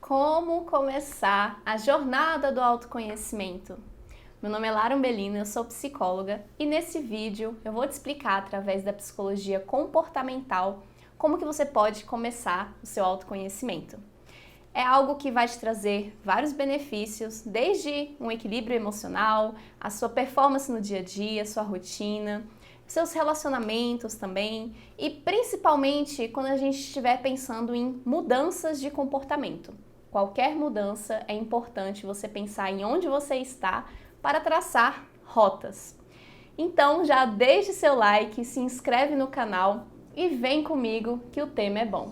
Como começar a jornada do autoconhecimento? Meu nome é Lara Umbelino, eu sou psicóloga e nesse vídeo eu vou te explicar através da psicologia comportamental como que você pode começar o seu autoconhecimento. É algo que vai te trazer vários benefícios, desde um equilíbrio emocional, a sua performance no dia a dia, sua rotina, seus relacionamentos também e principalmente quando a gente estiver pensando em mudanças de comportamento. Qualquer mudança é importante você pensar em onde você está para traçar rotas. Então já deixe seu like, se inscreve no canal e vem comigo que o tema é bom.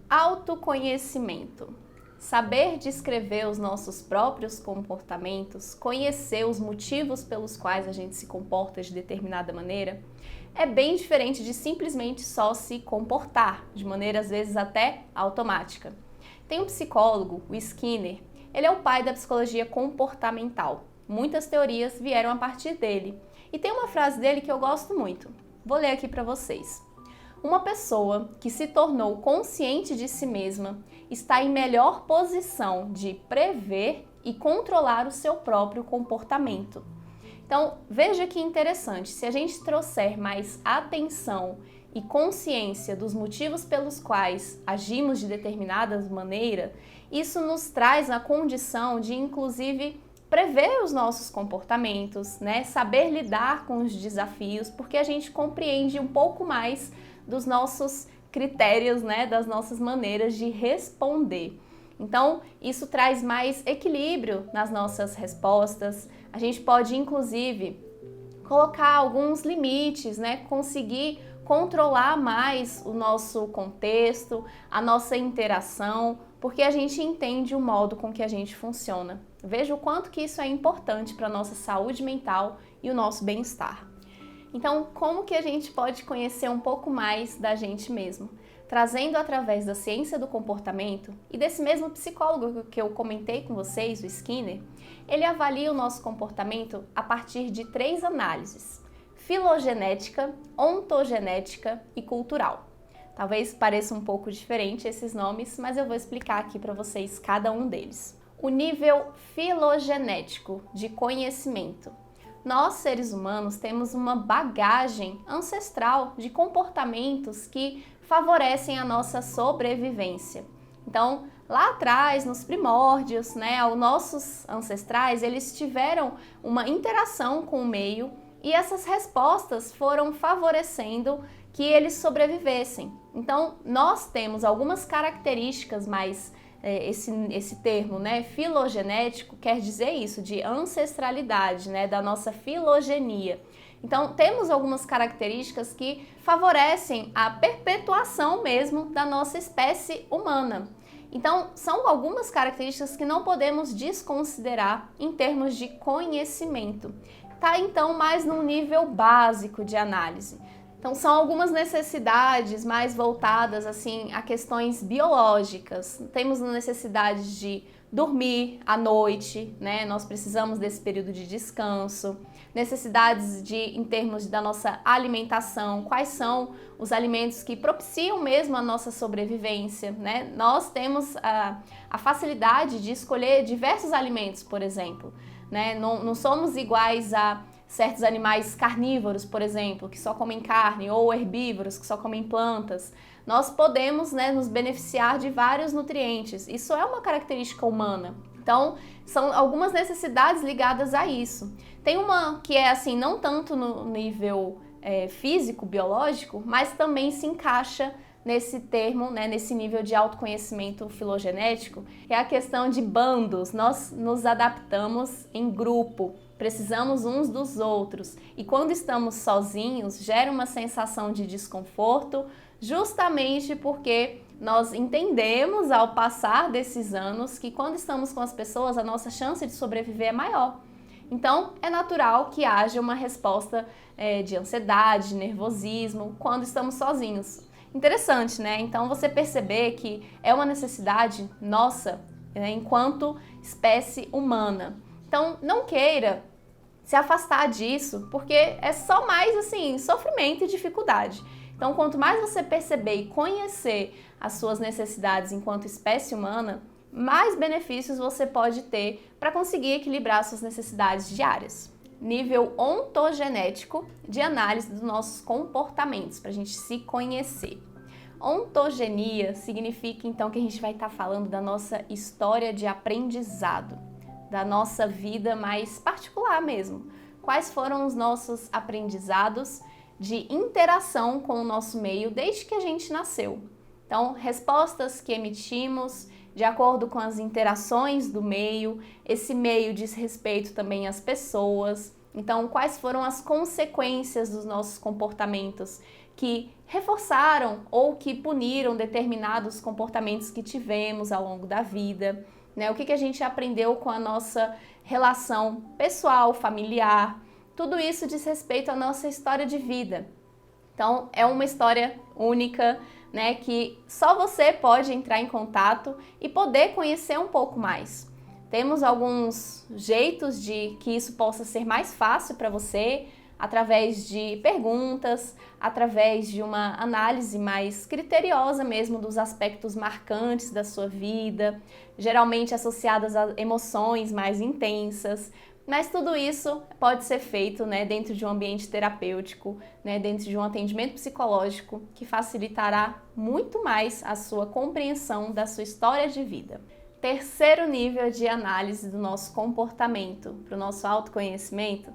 Autoconhecimento. Saber descrever os nossos próprios comportamentos, conhecer os motivos pelos quais a gente se comporta de determinada maneira, é bem diferente de simplesmente só se comportar, de maneira às vezes até automática. Tem um psicólogo, o Skinner, ele é o pai da psicologia comportamental. Muitas teorias vieram a partir dele. E tem uma frase dele que eu gosto muito. Vou ler aqui para vocês. Uma pessoa que se tornou consciente de si mesma está em melhor posição de prever e controlar o seu próprio comportamento. Então, veja que interessante, se a gente trouxer mais atenção e consciência dos motivos pelos quais agimos de determinada maneira, isso nos traz a condição de, inclusive, prever os nossos comportamentos, né? Saber lidar com os desafios, porque a gente compreende um pouco mais dos nossos critérios, né, das nossas maneiras de responder. Então, isso traz mais equilíbrio nas nossas respostas. A gente pode, inclusive, colocar alguns limites, né, conseguir controlar mais o nosso contexto, a nossa interação, porque a gente entende o modo com que a gente funciona. Veja o quanto que isso é importante para a nossa saúde mental e o nosso bem-estar. Então, como que a gente pode conhecer um pouco mais da gente mesmo? Trazendo através da ciência do comportamento e desse mesmo psicólogo que eu comentei com vocês, o Skinner, ele avalia o nosso comportamento a partir de 3 análises: filogenética, ontogenética e cultural. Talvez pareça um pouco diferente esses nomes, mas eu vou explicar aqui para vocês cada um deles. O nível filogenético de conhecimento. Nós, seres humanos, temos uma bagagem ancestral de comportamentos que favorecem a nossa sobrevivência. Então, lá atrás, nos primórdios, né, os nossos ancestrais, eles tiveram uma interação com o meio e essas respostas foram favorecendo que eles sobrevivessem. Então, nós temos algumas características mais esse termo, né, filogenético, quer dizer isso, de ancestralidade, né, da nossa filogenia. Então, temos algumas características que favorecem a perpetuação mesmo da nossa espécie humana. Então, são algumas características que não podemos desconsiderar em termos de conhecimento. Tá, então, mais num nível básico de análise. Então, são algumas necessidades mais voltadas assim a questões biológicas. Temos necessidade de dormir à noite, né? Nós precisamos desse período de descanso. Necessidades em termos da nossa alimentação, quais são os alimentos que propiciam mesmo a nossa sobrevivência, né? Nós temos a facilidade de escolher diversos alimentos, por exemplo, né? Não somos iguais a certos animais carnívoros, por exemplo, que só comem carne, ou herbívoros, que só comem plantas. Nós podemos, né, nos beneficiar de vários nutrientes. Isso é uma característica humana. Então, são algumas necessidades ligadas a isso. Tem uma que é assim, não tanto no nível físico, biológico, mas também se encaixa nesse termo, né, nesse nível de autoconhecimento filogenético, é a questão de bandos. Nós nos adaptamos em grupo, precisamos uns dos outros. E quando estamos sozinhos, gera uma sensação de desconforto, justamente porque nós entendemos ao passar desses anos que quando estamos com as pessoas, a nossa chance de sobreviver é maior. Então, é natural que haja uma resposta de ansiedade, de nervosismo, quando estamos sozinhos. Interessante, né? Então, você perceber que é uma necessidade nossa, né, enquanto espécie humana. Então, não queira se afastar disso, porque é só mais assim, sofrimento e dificuldade. Então, quanto mais você perceber e conhecer as suas necessidades enquanto espécie humana, mais benefícios você pode ter para conseguir equilibrar suas necessidades diárias. Nível ontogenético de análise dos nossos comportamentos, para a gente se conhecer. Ontogenia significa então que a gente vai estar falando da nossa história de aprendizado, da nossa vida mais particular mesmo. Quais foram os nossos aprendizados de interação com o nosso meio desde que a gente nasceu? Então, respostas que emitimos de acordo com as interações do meio, esse meio diz respeito também às pessoas. Então, quais foram as consequências dos nossos comportamentos que reforçaram ou que puniram determinados comportamentos que tivemos ao longo da vida, né? O que a gente aprendeu com a nossa relação pessoal, familiar, tudo isso diz respeito à nossa história de vida. Então, é uma história única, né, que só você pode entrar em contato e poder conhecer um pouco mais. Temos alguns jeitos de que isso possa ser mais fácil para você, através de perguntas, através de uma análise mais criteriosa mesmo dos aspectos marcantes da sua vida, geralmente associadas a emoções mais intensas. Mas tudo isso pode ser feito, né, dentro de um ambiente terapêutico, né, dentro de um atendimento psicológico que facilitará muito mais a sua compreensão da sua história de vida. Terceiro nível de análise do nosso comportamento para o nosso autoconhecimento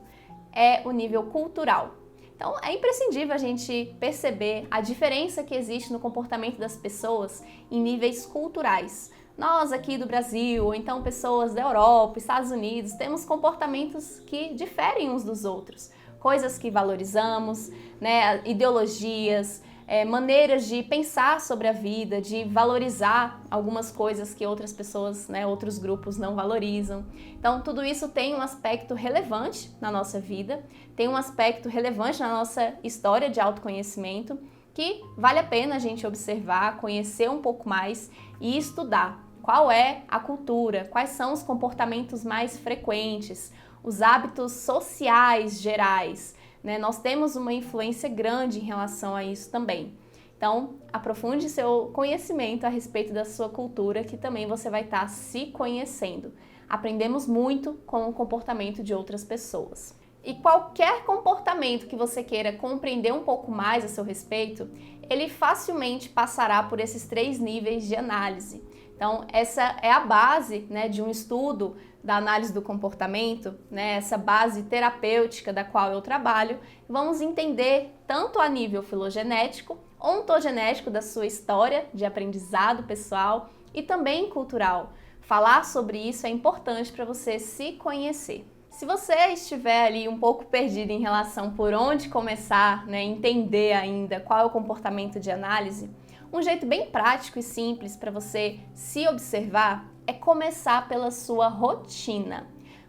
é o nível cultural. Então, é imprescindível a gente perceber a diferença que existe no comportamento das pessoas em níveis culturais. Nós aqui do Brasil, ou então pessoas da Europa, Estados Unidos, temos comportamentos que diferem uns dos outros. Coisas que valorizamos, né, ideologias, maneiras de pensar sobre a vida, de valorizar algumas coisas que outras pessoas, né, outros grupos não valorizam. Então, tudo isso tem um aspecto relevante na nossa vida, tem um aspecto relevante na nossa história de autoconhecimento, que vale a pena a gente observar, conhecer um pouco mais e estudar. Qual é a cultura? Quais são os comportamentos mais frequentes? Os hábitos sociais gerais, né? Nós temos uma influência grande em relação a isso também. Então, aprofunde seu conhecimento a respeito da sua cultura, que também você vai estar se conhecendo. Aprendemos muito com o comportamento de outras pessoas. E qualquer comportamento que você queira compreender um pouco mais a seu respeito, ele facilmente passará por esses 3 níveis de análise. Então, essa é a base, né, de um estudo da análise do comportamento, né, essa base terapêutica da qual eu trabalho. Vamos entender tanto a nível filogenético, ontogenético da sua história de aprendizado pessoal e também cultural. Falar sobre isso é importante para você se conhecer. Se você estiver ali um pouco perdido em relação por onde começar, né, entender ainda qual é o comportamento de análise, um jeito bem prático e simples para você se observar é começar pela sua rotina.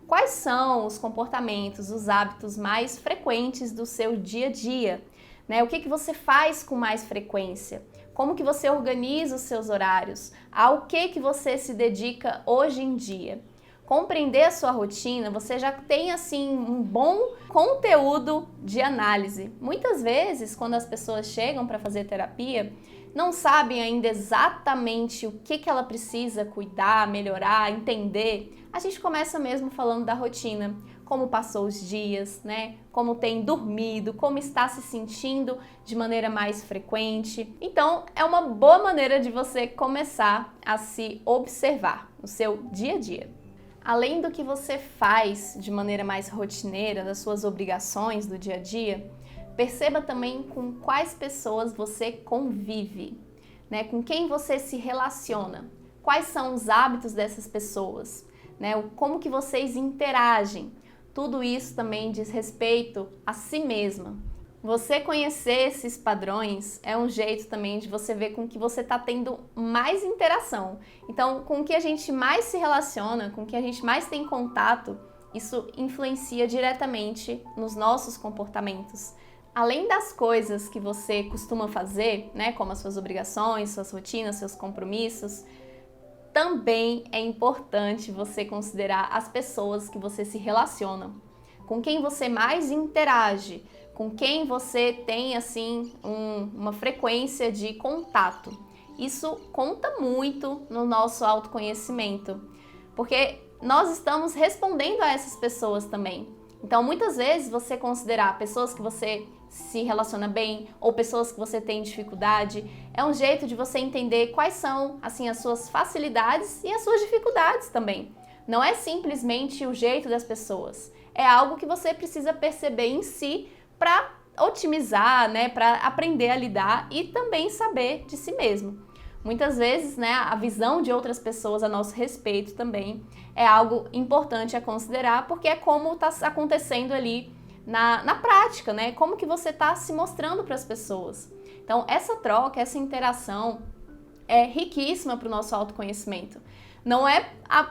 Quais são os comportamentos, os hábitos mais frequentes do seu dia a dia? Né? O que você faz com mais frequência? Como que você organiza os seus horários? Ao que você se dedica hoje em dia? Compreender a sua rotina, você já tem assim um bom conteúdo de análise. Muitas vezes, quando as pessoas chegam para fazer terapia, não sabem ainda exatamente o que ela precisa cuidar, melhorar, entender. A gente começa mesmo falando da rotina, como passou os dias, né? Como tem dormido, como está se sentindo de maneira mais frequente. Então, é uma boa maneira de você começar a se observar no seu dia a dia. Além do que você faz de maneira mais rotineira, das suas obrigações do dia a dia, perceba também com quais pessoas você convive, né? Com quem você se relaciona, quais são os hábitos dessas pessoas, né? Como que vocês interagem. Tudo isso também diz respeito a si mesma. Você conhecer esses padrões é um jeito também de você ver com que você está tendo mais interação. Então, com o que a gente mais se relaciona, com o que a gente mais tem contato, isso influencia diretamente nos nossos comportamentos. Além das coisas que você costuma fazer, né, como as suas obrigações, suas rotinas, seus compromissos, também é importante você considerar as pessoas que você se relaciona. com quem você mais interage, com quem você tem assim uma frequência de contato. Isso conta muito no nosso autoconhecimento, porque nós estamos respondendo a essas pessoas também. Então, muitas vezes você considerar pessoas que você se relaciona bem ou pessoas que você tem dificuldade é um jeito de você entender quais são assim as suas facilidades e as suas dificuldades também. Não é simplesmente o jeito das pessoas, é algo que você precisa perceber em si para otimizar, né, para aprender a lidar e também saber de si mesmo. Muitas vezes, né, a visão de outras pessoas a nosso respeito também é algo importante a considerar, porque é como está acontecendo ali na prática, né? Como que você está se mostrando para as pessoas. Então, essa troca, essa interação é riquíssima para o nosso autoconhecimento. Não é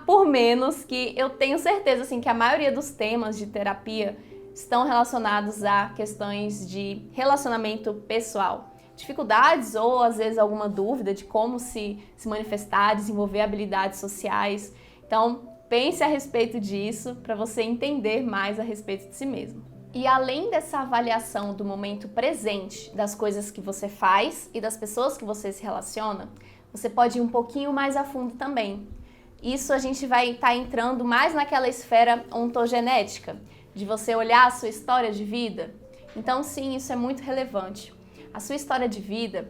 por menos que eu tenho certeza assim, que a maioria dos temas de terapia estão relacionados a questões de relacionamento pessoal. Dificuldades ou às vezes alguma dúvida de como se manifestar, desenvolver habilidades sociais. Então, pense a respeito disso para você entender mais a respeito de si mesmo. E além dessa avaliação do momento presente, das coisas que você faz e das pessoas que você se relaciona, você pode ir um pouquinho mais a fundo também. Isso a gente vai estar entrando mais naquela esfera ontogenética, de você olhar a sua história de vida. Então, sim, isso é muito relevante. A sua história de vida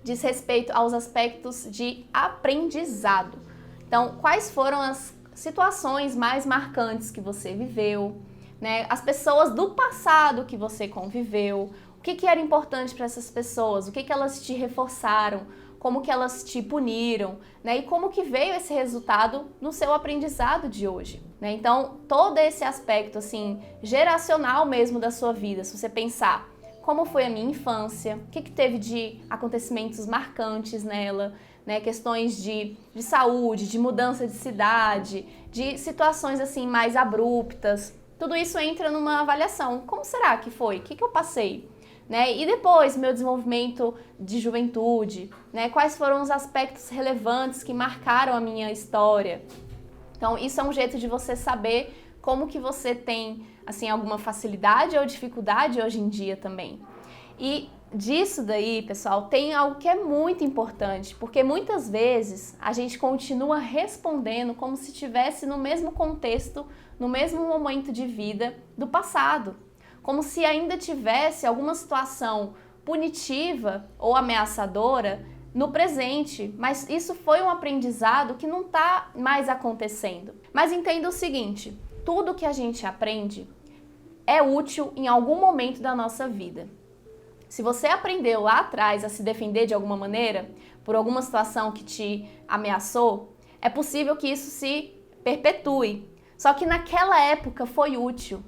diz respeito aos aspectos de aprendizado. Então, quais foram as situações mais marcantes que você viveu, né? As pessoas do passado que você conviveu, o que era importante para essas pessoas, o que elas te reforçaram, como que elas te puniram, né? E como que veio esse resultado no seu aprendizado de hoje, né? Então, todo esse aspecto, assim, geracional mesmo da sua vida, se você pensar como foi a minha infância, o que teve de acontecimentos marcantes nela, né? Questões de saúde, de mudança de cidade, de situações assim mais abruptas, tudo isso entra numa avaliação. Como será que foi? O que eu passei? Né? E depois, meu desenvolvimento de juventude, né? Quais foram os aspectos relevantes que marcaram a minha história? Então, isso é um jeito de você saber como que você tem, assim, alguma facilidade ou dificuldade hoje em dia também. E disso daí, pessoal, tem algo que é muito importante, porque muitas vezes a gente continua respondendo como se estivesse no mesmo contexto, no mesmo momento de vida do passado. Como se ainda tivesse alguma situação punitiva ou ameaçadora no presente, mas isso foi um aprendizado que não está mais acontecendo. Mas entenda o seguinte, tudo que a gente aprende é útil em algum momento da nossa vida. Se você aprendeu lá atrás a se defender de alguma maneira, por alguma situação que te ameaçou, é possível que isso se perpetue. Só que naquela época foi útil.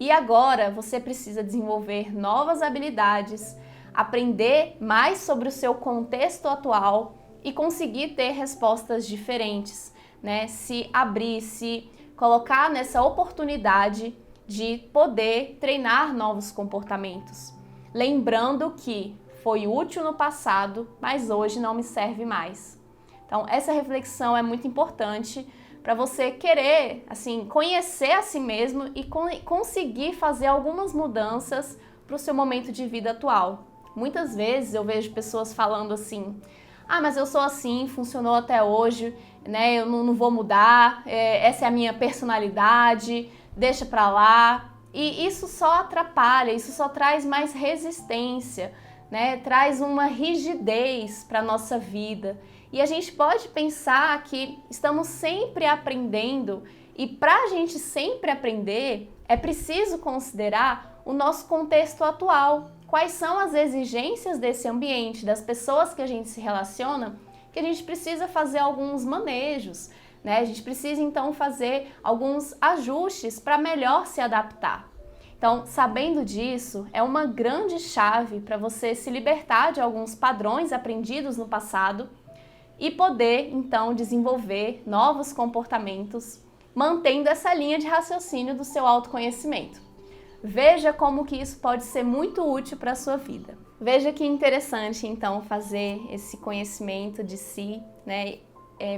E agora você precisa desenvolver novas habilidades, aprender mais sobre o seu contexto atual e conseguir ter respostas diferentes, né? Se abrir, se colocar nessa oportunidade de poder treinar novos comportamentos. Lembrando que foi útil no passado, mas hoje não me serve mais. Então, essa reflexão é muito importante para você querer, assim, conhecer a si mesmo e conseguir fazer algumas mudanças para o seu momento de vida atual. Muitas vezes eu vejo pessoas falando assim, mas eu sou assim, funcionou até hoje, né? Eu não vou mudar, essa é a minha personalidade, deixa pra lá. E isso só atrapalha, isso só traz mais resistência, né? Traz uma rigidez para a nossa vida. E a gente pode pensar que estamos sempre aprendendo e para a gente sempre aprender é preciso considerar o nosso contexto atual. Quais são as exigências desse ambiente, das pessoas que a gente se relaciona, que a gente precisa fazer alguns manejos, né? A gente precisa então fazer alguns ajustes para melhor se adaptar. Então, sabendo disso, é uma grande chave para você se libertar de alguns padrões aprendidos no passado e poder, então, desenvolver novos comportamentos, mantendo essa linha de raciocínio do seu autoconhecimento. Veja como que isso pode ser muito útil para a sua vida. Veja que interessante, então, fazer esse conhecimento de si, né?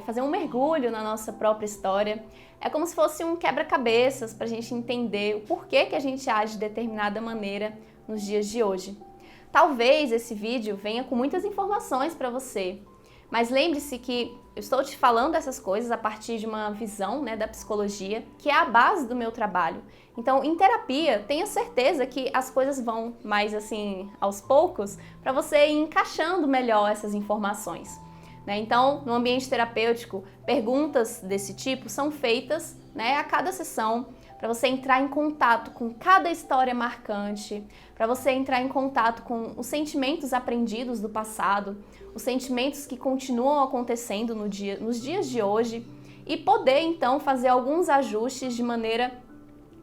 fazer um mergulho na nossa própria história. É como se fosse um quebra-cabeças para a gente entender o porquê que a gente age de determinada maneira nos dias de hoje. Talvez esse vídeo venha com muitas informações para você, mas lembre-se que eu estou te falando essas coisas a partir de uma visão, né, da psicologia, que é a base do meu trabalho. Então, em terapia, tenha certeza que as coisas vão mais assim, aos poucos, para você ir encaixando melhor essas informações. Né? Então, no ambiente terapêutico, perguntas desse tipo são feitas, né, a cada sessão, para você entrar em contato com cada história marcante, para você entrar em contato com os sentimentos aprendidos do passado, os sentimentos que continuam acontecendo nos dias de hoje e poder então fazer alguns ajustes de maneira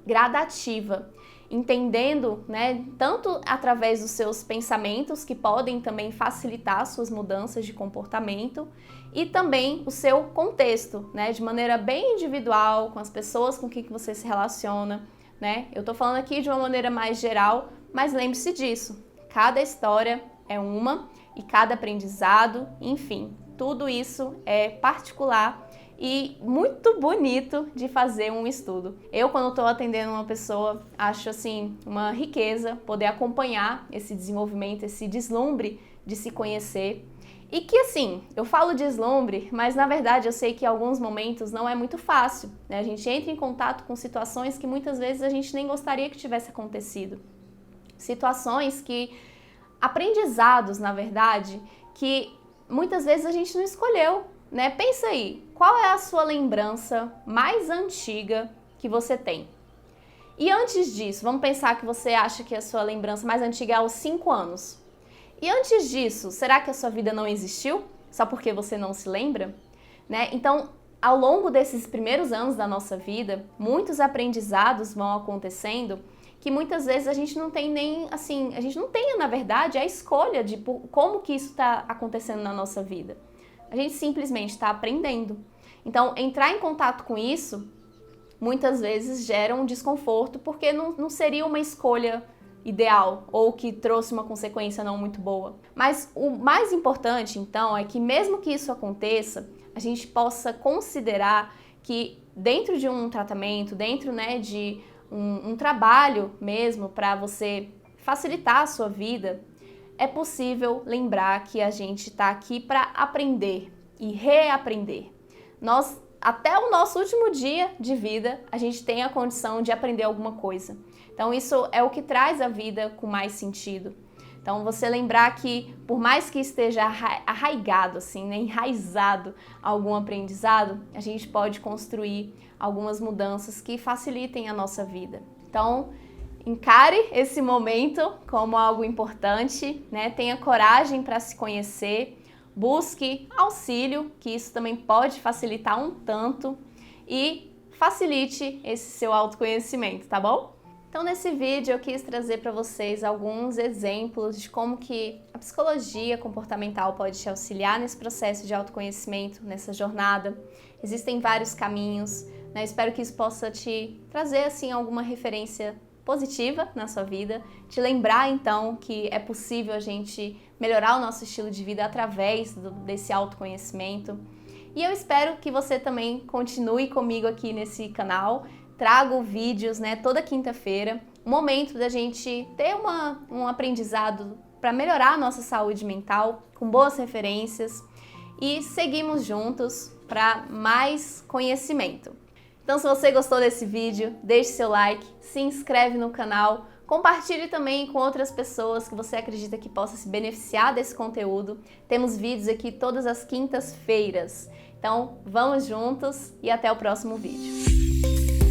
gradativa, entendendo, né, tanto através dos seus pensamentos, que podem também facilitar suas mudanças de comportamento, e também o seu contexto, né, de maneira bem individual, com as pessoas com quem você se relaciona, né? Eu tô falando aqui de uma maneira mais geral, mas lembre-se disso, cada história é uma, e cada aprendizado, enfim, tudo isso é particular e muito bonito de fazer um estudo. Eu, quando estou atendendo uma pessoa, acho assim uma riqueza poder acompanhar esse desenvolvimento, esse deslumbre de se conhecer. E que assim, eu falo deslumbre, mas na verdade eu sei que em alguns momentos não é muito fácil, né? A gente entra em contato com situações que muitas vezes a gente nem gostaria que tivesse acontecido. Situações que, aprendizados na verdade, que muitas vezes a gente não escolheu, né? Pensa aí, qual é a sua lembrança mais antiga que você tem? E antes disso, vamos pensar que você acha que a sua lembrança mais antiga é aos 5 anos. E antes disso, será que a sua vida não existiu? Só porque você não se lembra? Né? Então, ao longo desses primeiros anos da nossa vida, muitos aprendizados vão acontecendo que muitas vezes a gente não tem nem, assim, a gente não tem, na verdade, a escolha de como que isso está acontecendo na nossa vida. A gente simplesmente está aprendendo. Então, entrar em contato com isso, muitas vezes gera um desconforto, porque não seria uma escolha ideal ou que trouxe uma consequência não muito boa. Mas o mais importante, então, é que mesmo que isso aconteça, a gente possa considerar que dentro de um tratamento, dentro, né, de um trabalho mesmo para você facilitar a sua vida, é possível lembrar que a gente está aqui para aprender e reaprender. Nós, até o nosso último dia de vida, a gente tem a condição de aprender alguma coisa. Então isso é o que traz a vida com mais sentido. Então você lembrar que, por mais que esteja arraigado, assim, né, enraizado algum aprendizado, a gente pode construir algumas mudanças que facilitem a nossa vida. Então, encare esse momento como algo importante, né? Tenha coragem para se conhecer, busque auxílio, que isso também pode facilitar um tanto, e facilite esse seu autoconhecimento, tá bom? Então, nesse vídeo eu quis trazer para vocês alguns exemplos de como que a psicologia comportamental pode te auxiliar nesse processo de autoconhecimento, nessa jornada. Existem vários caminhos, né? Espero que isso possa te trazer, assim, alguma referência positiva na sua vida, te lembrar, então, que é possível a gente melhorar o nosso estilo de vida através desse autoconhecimento. E eu espero que você também continue comigo aqui nesse canal. Trago vídeos, né, toda quinta-feira, um momento da gente ter um aprendizado para melhorar a nossa saúde mental, com boas referências, e seguimos juntos para mais conhecimento. Então, se você gostou desse vídeo, deixe seu like, se inscreve no canal, compartilhe também com outras pessoas que você acredita que possa se beneficiar desse conteúdo. Temos vídeos aqui todas as quintas-feiras. Então, vamos juntos e até o próximo vídeo.